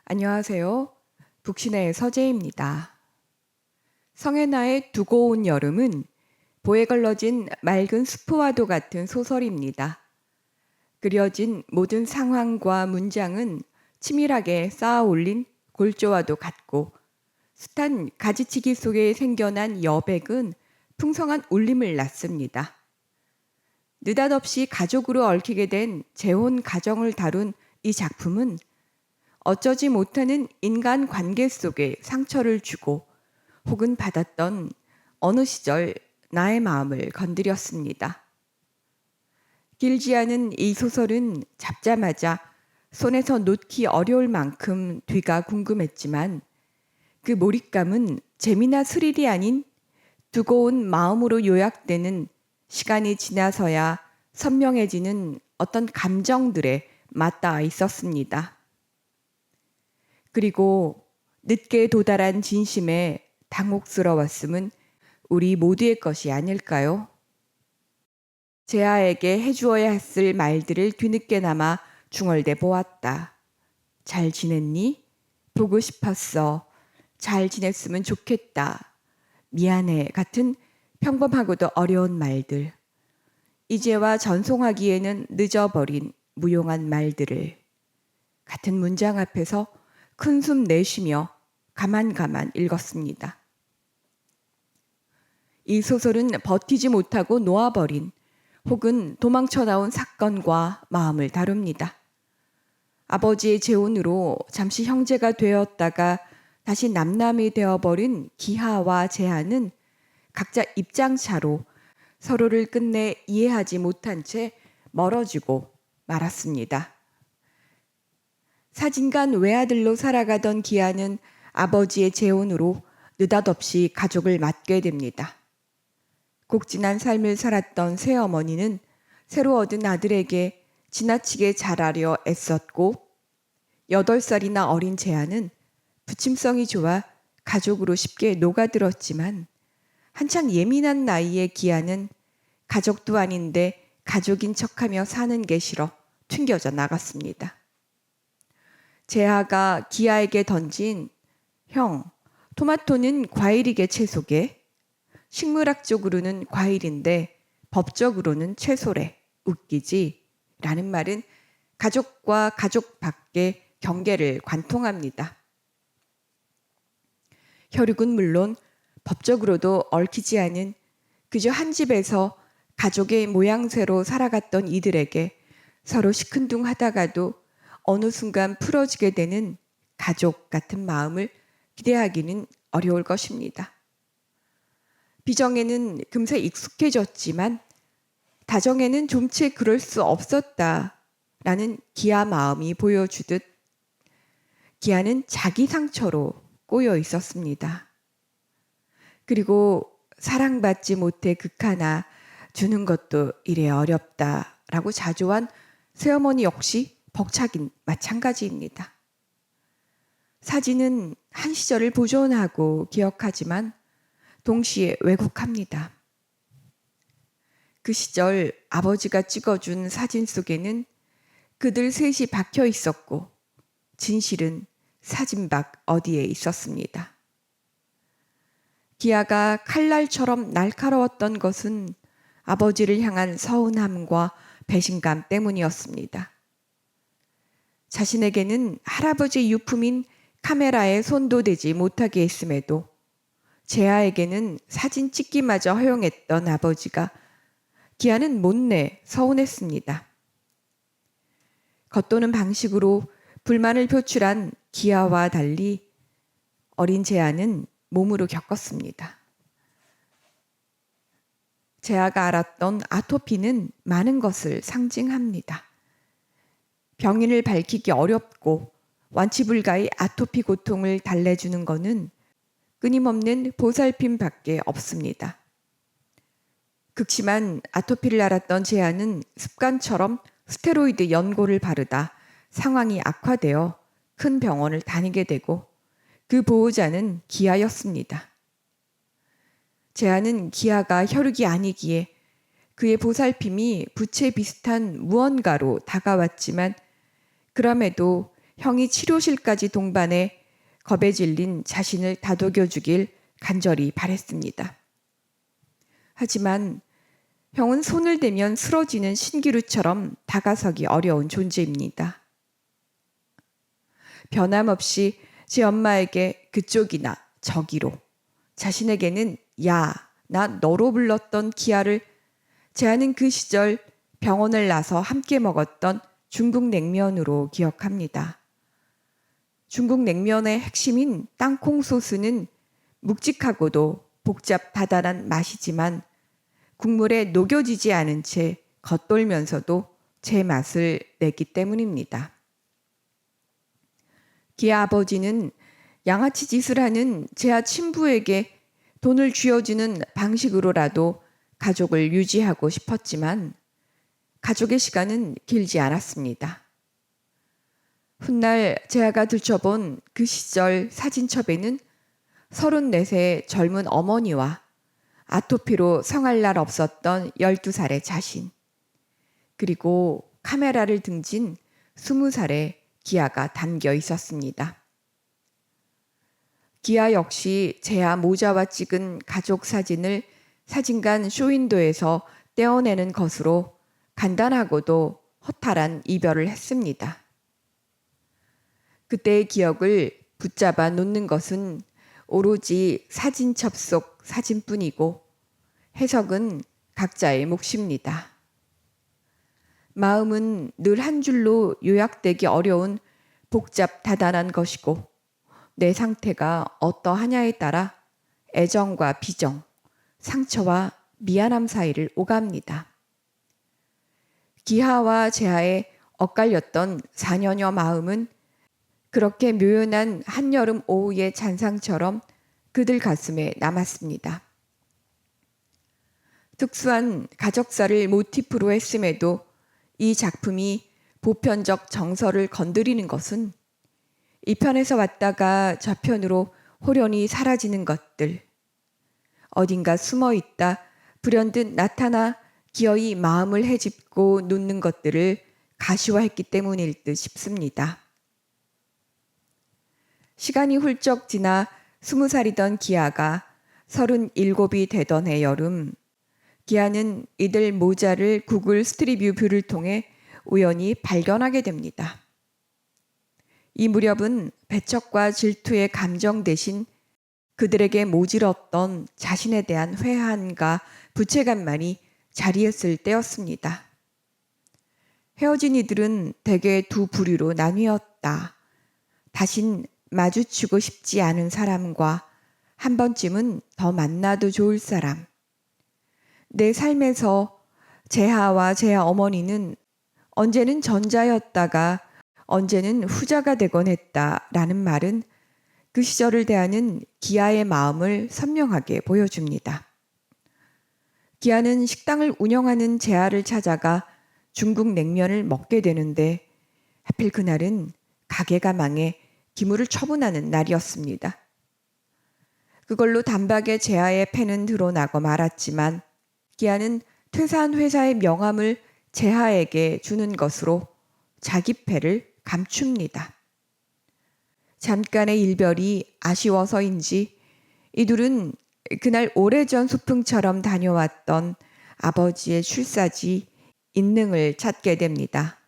안녕하세요. 북신의 서재입니다. 성혜나의 두고 온 여름은 보에 걸러진 맑은 수프와도 같은 소설입니다. 그려진 모든 상황과 문장은 치밀하게 쌓아 올린 골조와도 같고 숱한 가지치기 속에 생겨난 여백은 풍성한 울림을 낳습니다. 느닷없이 가족으로 얽히게 된 재혼 가정을 다룬 이 작품은 어쩌지 못하는 인간 관계 속에 상처를 주고 혹은 받았던 어느 시절 나의 마음을 건드렸습니다. 길지 않은 이 소설은 잡자마자 손에서 놓기 어려울 만큼 뒤가 궁금했지만 그 몰입감은 재미나 스릴이 아닌 두고 온 마음으로 요약되는 시간이 지나서야 선명해지는 어떤 감정들에 맞닿아 있었습니다. 그리고 늦게 도달한 진심에 당혹스러웠음은 우리 모두의 것이 아닐까요? 재하에게 해주어야 했을 말들을 뒤늦게나마 중얼대 보았다. 잘 지냈니? 보고 싶었어. 잘 지냈으면 좋겠다. 미안해 같은 평범하고도 어려운 말들. 이제와 전송하기에는 늦어버린 무용한 말들을 같은 문장 앞에서 큰 숨 내쉬며 가만 읽었습니다. 이 소설은 버티지 못하고 놓아버린 혹은 도망쳐 나온 사건과 마음을 다룹니다. 아버지의 재혼으로 잠시 형제가 되었다가 다시 남남이 되어버린 기하와 재하는 각자 입장차로 서로를 끝내 이해하지 못한 채 멀어지고 말았습니다. 사진관 외아들로 살아가던 기아는 아버지의 재혼으로 느닷없이 가족을 맡게 됩니다. 곡진한 삶을 살았던 새어머니는 새로 얻은 아들에게 지나치게 잘하려 애썼고 8살이나 어린 재아는 부침성이 좋아 가족으로 쉽게 녹아들었지만 한창 예민한 나이의 기아는 가족도 아닌데 가족인 척하며 사는 게 싫어 튕겨져 나갔습니다. 재하가 기아에게 던진 형, 토마토는 과일이게 채소게? 식물학적으로는 과일인데 법적으로는 채소래. 웃기지? 라는 말은 가족과 가족 밖의 경계를 관통합니다. 혈육은 물론 법적으로도 얽히지 않은 그저 한 집에서 가족의 모양새로 살아갔던 이들에게 서로 시큰둥하다가도 어느 순간 풀어지게 되는 가족 같은 마음을 기대하기는 어려울 것입니다. 비정에는 금세 익숙해졌지만 다정에는 좀채 그럴 수 없었다라는 기아 마음이 보여주듯 기아는 자기 상처로 꼬여 있었습니다. 그리고 사랑받지 못해 극하나 주는 것도 이래 어렵다라고 자조한 새어머니 역시 벅차긴 마찬가지입니다. 사진은 한 시절을 보존하고 기억하지만 동시에 왜곡합니다. 그 시절 아버지가 찍어준 사진 속에는 그들 셋이 박혀 있었고 진실은 사진 밖 어디에 있었습니다. 기아가 칼날처럼 날카로웠던 것은 아버지를 향한 서운함과 배신감 때문이었습니다. 자신에게는 할아버지의 유품인 카메라에 손도 대지 못하게 했음에도 재하에게는 사진 찍기마저 허용했던 아버지가 기아는 못내 서운했습니다. 겉도는 방식으로 불만을 표출한 기아와 달리 어린 재하는 몸으로 겪었습니다. 재하가 알았던 아토피는 많은 것을 상징합니다. 병인을 밝히기 어렵고 완치불가의 아토피 고통을 달래주는 것은 끊임없는 보살핌밖에 없습니다. 극심한 아토피를 앓았던 재하는 습관처럼 스테로이드 연고를 바르다 상황이 악화되어 큰 병원을 다니게 되고 그 보호자는 기아였습니다. 재하는 기아가 혈육이 아니기에 그의 보살핌이 부채 비슷한 무언가로 다가왔지만 그럼에도 형이 치료실까지 동반해 겁에 질린 자신을 다독여 주길 간절히 바랬습니다. 하지만 형은 손을 대면 쓰러지는 신기루처럼 다가서기 어려운 존재입니다. 변함없이 제 엄마에게 그쪽이나 저기로, 자신에게는 야, 나 너로 불렀던 기아를 제아는 그 시절 병원을 나서 함께 먹었던 중국 냉면으로 기억합니다. 중국 냉면의 핵심인 땅콩 소스는 묵직하고도 복잡 다단한 맛이지만 국물에 녹여지지 않은 채 겉돌면서도 제 맛을 내기 때문입니다. 기아 아버지는 양아치 짓을 하는 제아 친부에게 돈을 쥐어주는 방식으로라도 가족을 유지하고 싶었지만 가족의 시간은 길지 않았습니다. 훗날 제아가 들춰본 그 시절 사진첩에는 34세의 젊은 어머니와 아토피로 성할 날 없었던 12살의 자신, 그리고 카메라를 등진 20살의 기아가 담겨 있었습니다. 기아 역시 제아 모자와 찍은 가족 사진을 사진관 쇼윈도에서 떼어내는 것으로 간단하고도 허탈한 이별을 했습니다. 그때의 기억을 붙잡아 놓는 것은 오로지 사진첩 속 사진뿐이고 해석은 각자의 몫입니다. 마음은 늘 한 줄로 요약되기 어려운 복잡 다단한 것이고 내 상태가 어떠하냐에 따라 애정과 비정, 상처와 미안함 사이를 오갑니다. 기하와 제하의 엇갈렸던 4년여 마음은 그렇게 묘연한 한여름 오후의 잔상처럼 그들 가슴에 남았습니다. 특수한 가족사를 모티프로 했음에도 이 작품이 보편적 정서를 건드리는 것은 이 편에서 왔다가 저편으로 호련히 사라지는 것들, 어딘가 숨어있다 불현듯 나타나 기어이 마음을 헤집고 놓는 것들을 가시화했기 때문일 듯 싶습니다. 시간이 훌쩍 지나 20살이던 기아가 37이 되던 해 여름, 기아는 이들 모자를 구글 스트리뷰 뷰를 통해 우연히 발견하게 됩니다. 이 무렵은 배척과 질투의 감정 대신 그들에게 모질었던 자신에 대한 회한과 부채감만이 자리했을 때였습니다. 헤어진 이들은 대개 두 부류로 나뉘었다. 다신 마주치고 싶지 않은 사람과 한 번쯤은 더 만나도 좋을 사람. 내 삶에서 제하와 제하 어머니는 언제는 전자였다가 언제는 후자가 되곤 했다라는 말은 그 시절을 대하는 기아의 마음을 선명하게 보여줍니다. 기아는 식당을 운영하는 제하를 찾아가 중국 냉면을 먹게 되는데 하필 그날은 가게가 망해 기물을 처분하는 날이었습니다. 그걸로 단박에 제하의 패는 드러나고 말았지만 기아는 퇴사한 회사의 명함을 제하에게 주는 것으로 자기 패를 감춥니다. 잠깐의 일별이 아쉬워서인지 이 둘은 그날 오래전 소풍처럼 다녀왔던 아버지의 출사지 인능을 찾게 됩니다.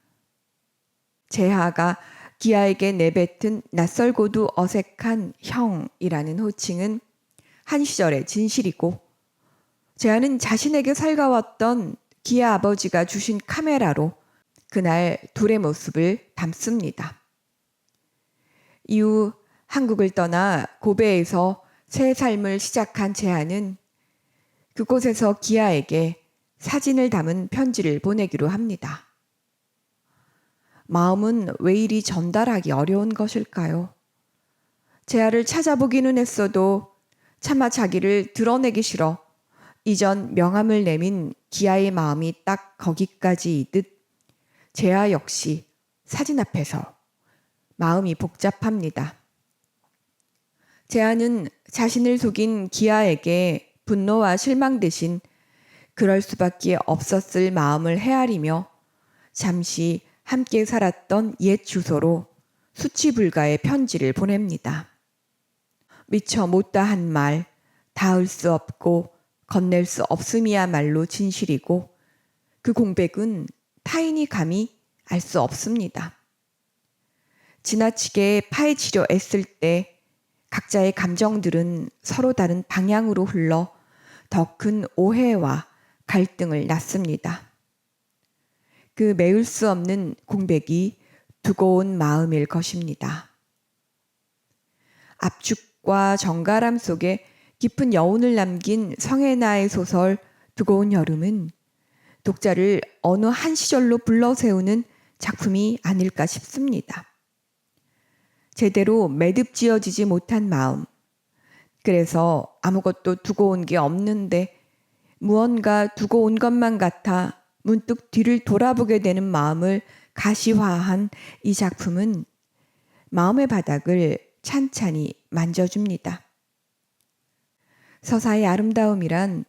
제하가 기아에게 내뱉은 낯설고도 어색한 형이라는 호칭은 한 시절의 진실이고 제하는 자신에게 살가웠던 기아 아버지가 주신 카메라로 그날 둘의 모습을 담습니다. 이후 한국을 떠나 고베에서 새 삶을 시작한 제하는 그곳에서 기아에게 사진을 담은 편지를 보내기로 합니다. 마음은 왜 이리 전달하기 어려운 것일까요? 제아를 찾아보기는 했어도 차마 자기를 드러내기 싫어 이전 명함을 내민 기아의 마음이 딱 거기까지이듯 제아 역시 사진 앞에서 마음이 복잡합니다. 제아는 자신을 속인 기아에게 분노와 실망 대신 그럴 수밖에 없었을 마음을 헤아리며 잠시 함께 살았던 옛 주소로 수치 불가의 편지를 보냅니다. 미처 못다한 말, 닿을 수 없고 건넬 수 없음이야말로 진실이고 그 공백은 타인이 감히 알 수 없습니다. 지나치게 파헤치려 애쓸 때 각자의 감정들은 서로 다른 방향으로 흘러 더 큰 오해와 갈등을 낳습니다. 그 메울 수 없는 공백이 두고 온 마음일 것입니다. 압축과 정갈함 속에 깊은 여운을 남긴 성혜나의 소설 두고 온 여름은 독자를 어느 한 시절로 불러세우는 작품이 아닐까 싶습니다. 제대로 매듭지어지지 못한 마음, 그래서 아무것도 두고 온 게 없는데 무언가 두고 온 것만 같아 문득 뒤를 돌아보게 되는 마음을 가시화한 이 작품은 마음의 바닥을 찬찬히 만져줍니다. 서사의 아름다움이란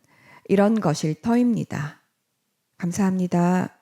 이런 것일 터입니다. 감사합니다.